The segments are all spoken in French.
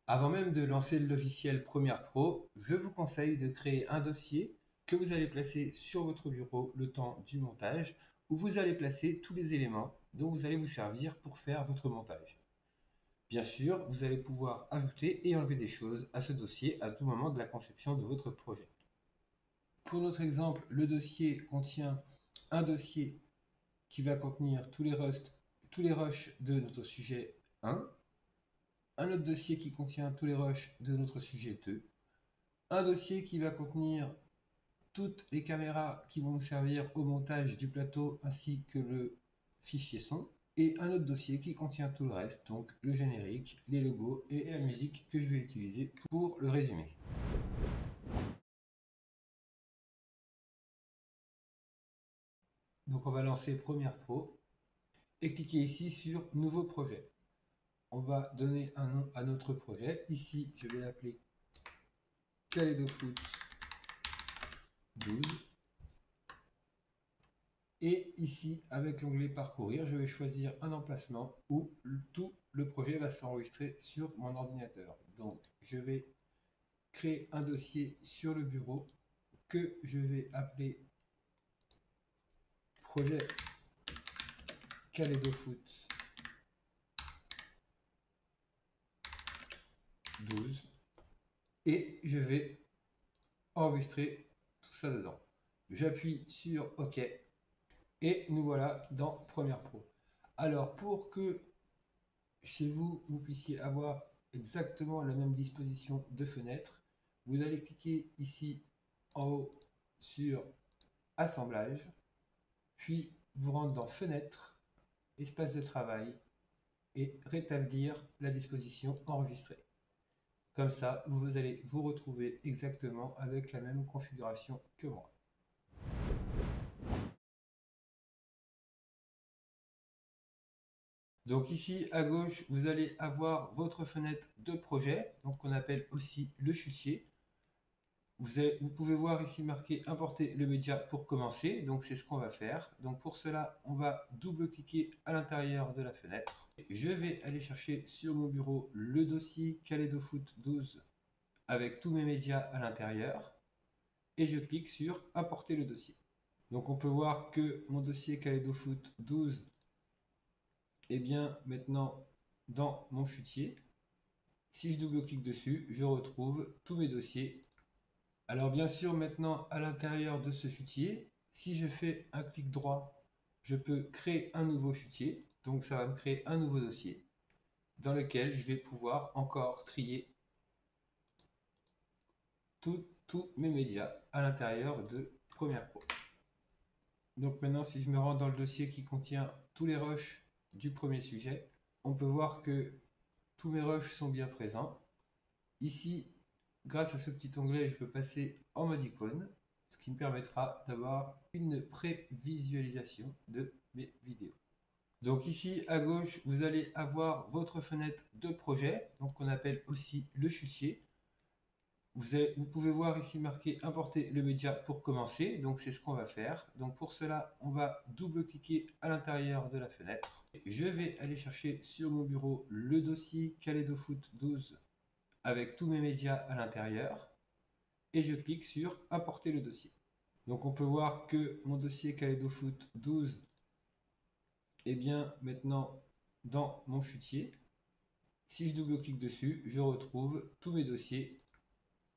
Avant même de lancer le logiciel Premiere Pro, je vous conseille de créer un dossier que vous allez placer sur votre bureau le temps du montage, où vous allez placer tous les éléments dont vous allez vous servir pour faire votre montage. Bien sûr, vous allez pouvoir ajouter et enlever des choses à ce dossier à tout moment de la conception de votre projet. Pour notre exemple, le dossier contient un dossier qui va contenir tous les rushs de notre sujet 1, un autre dossier qui contient tous les rushs de notre sujet 2, un dossier qui va contenir toutes les caméras qui vont nous servir au montage du plateau ainsi que le fichier son, et un autre dossier qui contient tout le reste, donc le générique, les logos et la musique que je vais utiliser pour le résumé. Donc on va lancer Premiere Pro et cliquer ici sur Nouveau projet. On va donner un nom à notre projet. Ici, je vais l'appeler Kaleidofoot 12. Et ici, avec l'onglet Parcourir, je vais choisir un emplacement où tout le projet va s'enregistrer sur mon ordinateur. Donc, je vais créer un dossier sur le bureau que je vais appeler Projet Kaleidofoot 12 et je vais enregistrer tout ça dedans. J'appuie sur OK et nous voilà dans Premiere Pro. Alors, pour que chez vous, vous puissiez avoir exactement la même disposition de fenêtres, vous allez cliquer ici en haut sur Assemblage, puis vous rentrez dans Fenêtres, Espace de travail et rétablir la disposition enregistrée. Comme ça, vous allez vous retrouver exactement avec la même configuration que moi. Donc ici à gauche, vous allez avoir votre fenêtre de projet, donc qu'on appelle aussi le chutier. Vous pouvez voir ici marqué importer le média pour commencer, donc c'est ce qu'on va faire. Donc pour cela, on va double-cliquer à l'intérieur de la fenêtre. Je vais aller chercher sur mon bureau le dossier Kaleidofoot 12 avec tous mes médias à l'intérieur et je clique sur importer le dossier. Donc on peut voir que mon dossier Kaleidofoot 12 est bien maintenant dans mon chutier. Si je double-clique dessus, je retrouve tous mes dossiers. Alors bien sûr, maintenant à l'intérieur de ce chutier, si je fais un clic droit, je peux créer un nouveau chutier. Donc ça va me créer un nouveau dossier dans lequel je vais pouvoir encore trier tous mes médias à l'intérieur de Premiere Pro. Donc maintenant, si je me rends dans le dossier qui contient tous les rushs du premier sujet, on peut voir que tous mes rushs sont bien présents. Ici, grâce à ce petit onglet, je peux passer en mode icône, ce qui me permettra d'avoir une prévisualisation de mes vidéos. Donc ici à gauche, vous allez avoir votre fenêtre de projet, donc qu'on appelle aussi le chutier. Vous pouvez voir ici marqué importer le média pour commencer, donc c'est ce qu'on va faire. Donc pour cela, on va double-cliquer à l'intérieur de la fenêtre. Je vais aller chercher sur mon bureau le dossier Kaleidofoot 12 avec tous mes médias à l'intérieur et je clique sur importer le dossier. Donc on peut voir que mon dossier Kaleidofoot 12 est bien maintenant dans mon chutier. Si je double-clique dessus, je retrouve tous mes dossiers.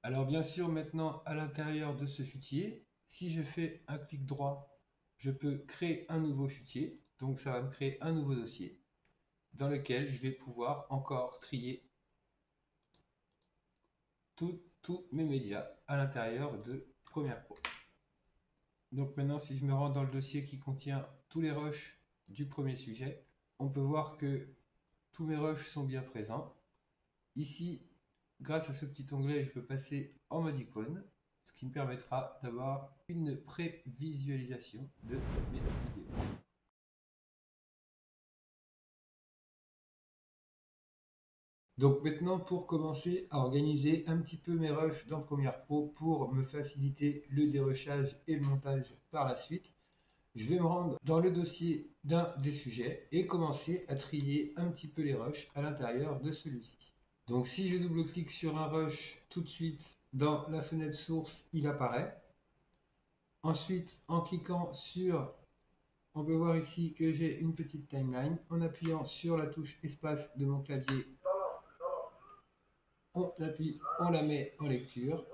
Alors bien sûr, maintenant à l'intérieur de ce chutier, si je fais un clic droit, je peux créer un nouveau chutier. Donc ça va me créer un nouveau dossier dans lequel je vais pouvoir encore trier tous mes médias à l'intérieur de Premiere Pro. Donc maintenant, si je me rends dans le dossier qui contient tous les rushs du premier sujet, on peut voir que tous mes rushs sont bien présents. Ici, grâce à ce petit onglet, je peux passer en mode icône, ce qui me permettra d'avoir une prévisualisation de mes vidéos. Donc maintenant, pour commencer à organiser un petit peu mes rushs dans Premiere Pro pour me faciliter le dérushage et le montage par la suite, je vais me rendre dans le dossier d'un des sujets et commencer à trier un petit peu les rushs à l'intérieur de celui-ci. Donc si je double-clique sur un rush, tout de suite dans la fenêtre source, il apparaît. Ensuite, en cliquant sur, on peut voir ici que j'ai une petite timeline. En appuyant sur la touche espace de mon clavier, on appuie, on la met en lecture.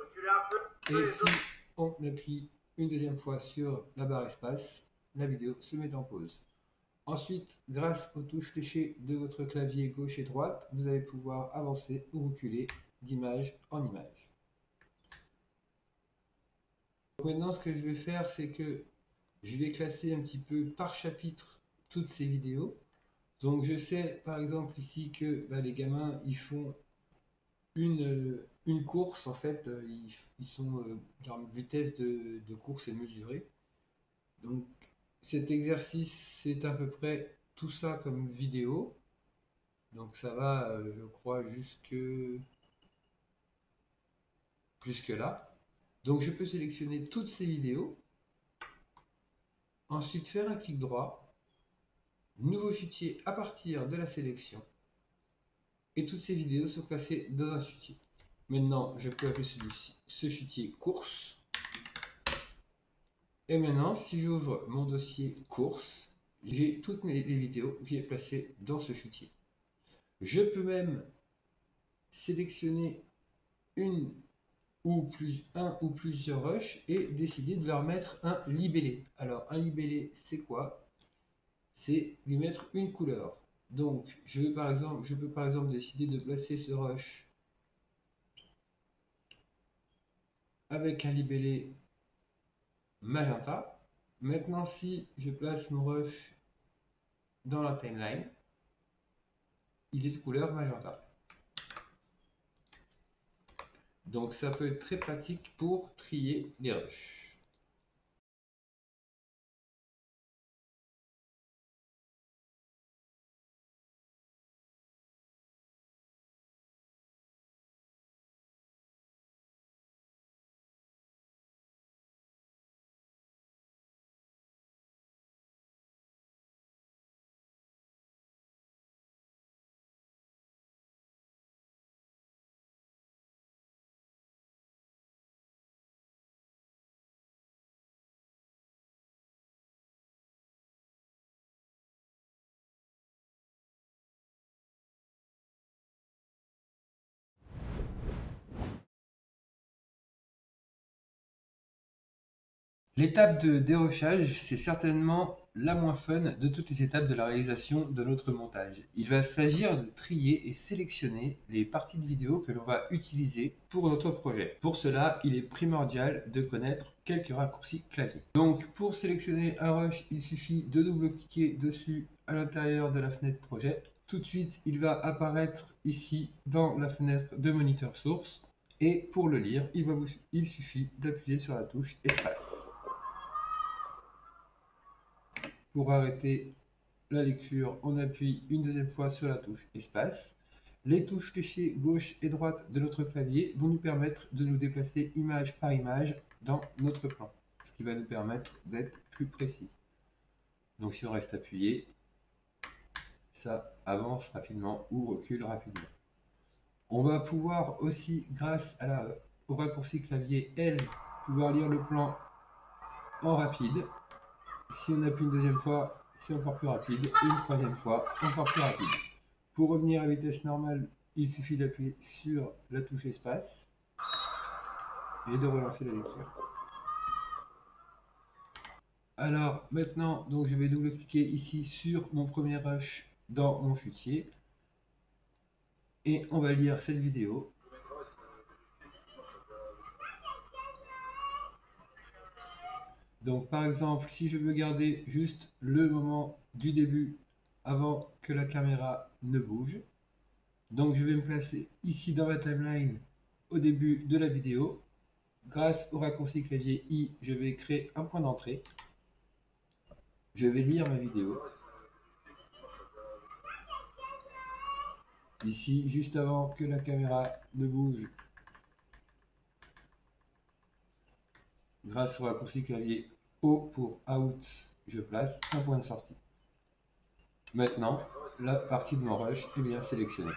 Et si on appuie une deuxième fois sur la barre espace, la vidéo se met en pause. Ensuite, grâce aux touches fléchées de votre clavier gauche et droite, vous allez pouvoir avancer ou reculer d'image en image. Maintenant, ce que je vais faire, c'est que je vais classer un petit peu par chapitre toutes ces vidéos. Donc je sais par exemple ici que les gamins ils font une course, en fait, leur vitesse de course est mesurée. Donc cet exercice, c'est à peu près tout ça comme vidéo. Donc ça va, je crois, jusque là. Donc je peux sélectionner toutes ces vidéos. Ensuite faire un clic droit. Nouveau fichier à partir de la sélection. Et toutes ces vidéos sont classées dans un fichier. Maintenant, je peux appeler ce fichier course. Et maintenant, si j'ouvre mon dossier course, j'ai toutes les vidéos que j'ai placées dans ce fichier. Je peux même sélectionner un ou plusieurs rushs et décider de leur mettre un libellé. Alors, un libellé, c'est quoi? C'est lui mettre une couleur. Donc, je peux par exemple décider de placer ce rush avec un libellé magenta. Maintenant, si je place mon rush dans la timeline, il est de couleur magenta. Donc ça peut être très pratique pour trier les rushs. L'étape de dérochage, c'est certainement la moins fun de toutes les étapes de la réalisation de notre montage. Il va s'agir de trier et sélectionner les parties de vidéo que l'on va utiliser pour notre projet. Pour cela, il est primordial de connaître quelques raccourcis clavier. Donc, pour sélectionner un rush, il suffit de double-cliquer dessus à l'intérieur de la fenêtre projet. Tout de suite, il va apparaître ici dans la fenêtre de moniteur source. Et pour le lire, il suffit d'appuyer sur la touche espace. Pour arrêter la lecture, on appuie une deuxième fois sur la touche espace. Les touches fléchées gauche et droite de notre clavier vont nous permettre de nous déplacer image par image dans notre plan, ce qui va nous permettre d'être plus précis. Donc si on reste appuyé, ça avance rapidement ou recule rapidement. On va pouvoir aussi, grâce au raccourci clavier L, pouvoir lire le plan en rapide. Si on appuie une deuxième fois, c'est encore plus rapide. Et une troisième fois, encore plus rapide. Pour revenir à vitesse normale, il suffit d'appuyer sur la touche espace et de relancer la lecture. Alors maintenant, donc je vais double-cliquer ici sur mon premier rush dans mon fichier et on va lire cette vidéo. Donc par exemple, si je veux garder juste le moment du début avant que la caméra ne bouge, donc je vais me placer ici dans ma timeline au début de la vidéo. Grâce au raccourci clavier I, je vais créer un point d'entrée. Je vais lire ma vidéo. Ici, juste avant que la caméra ne bouge, grâce au raccourci clavier O pour Out, je place un point de sortie. Maintenant, la partie de mon rush est bien sélectionnée.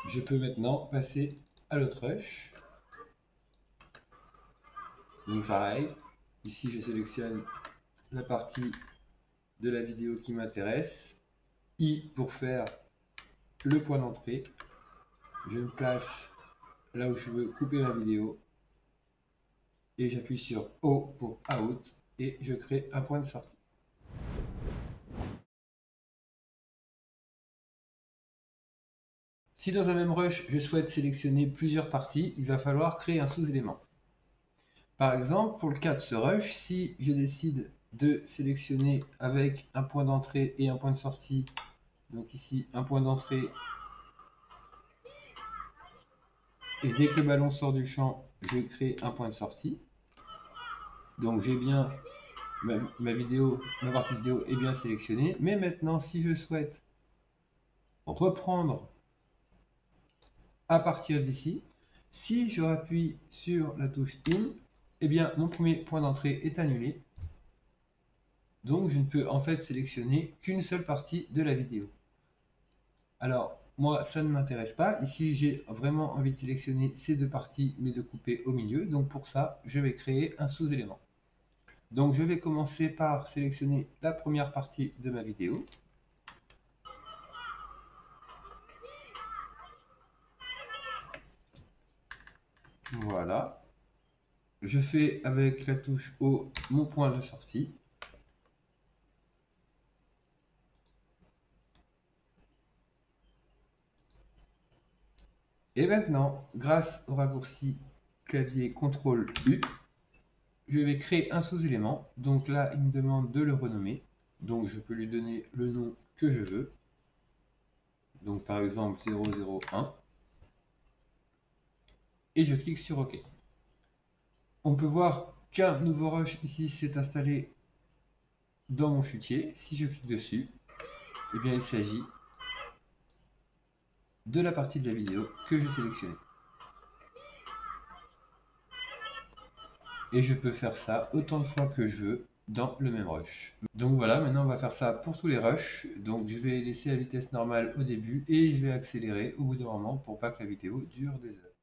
je peux maintenant passer à l'autre rush. Donc pareil, ici je sélectionne la partie de la vidéo qui m'intéresse. I pour faire le point d'entrée. Je me place là où je veux couper ma vidéo. Et j'appuie sur O pour Out. Et je crée un point de sortie. Si dans un même rush, je souhaite sélectionner plusieurs parties, il va falloir créer un sous-élément. Par exemple, pour le cas de ce rush, si je décide de sélectionner avec un point d'entrée et un point de sortie, donc ici un point d'entrée, et dès que le ballon sort du champ, je crée un point de sortie. Donc j'ai bien ma vidéo, ma partie vidéo est bien sélectionnée. Mais maintenant, si je souhaite reprendre à partir d'ici, si je rappuie sur la touche In, eh bien mon premier point d'entrée est annulé. Donc je ne peux en fait sélectionner qu'une seule partie de la vidéo. Alors moi ça ne m'intéresse pas. Ici j'ai vraiment envie de sélectionner ces deux parties mais de couper au milieu. Donc pour ça je vais créer un sous-élément. Donc je vais commencer par sélectionner la première partie de ma vidéo. Voilà. Je fais avec la touche O mon point de sortie. Et maintenant, grâce au raccourci clavier CTRL U, je vais créer un sous-élément. Donc là, il me demande de le renommer. Donc je peux lui donner le nom que je veux. Donc par exemple 001. Et je clique sur OK. On peut voir qu'un nouveau rush ici s'est installé dans mon chutier. Si je clique dessus, eh bien il s'agit de la partie de la vidéo que j'ai sélectionnée. Et je peux faire ça autant de fois que je veux dans le même rush. Donc voilà, maintenant on va faire ça pour tous les rushs. Donc je vais laisser la vitesse normale au début et je vais accélérer au bout d'un moment pour pas que la vidéo dure des heures.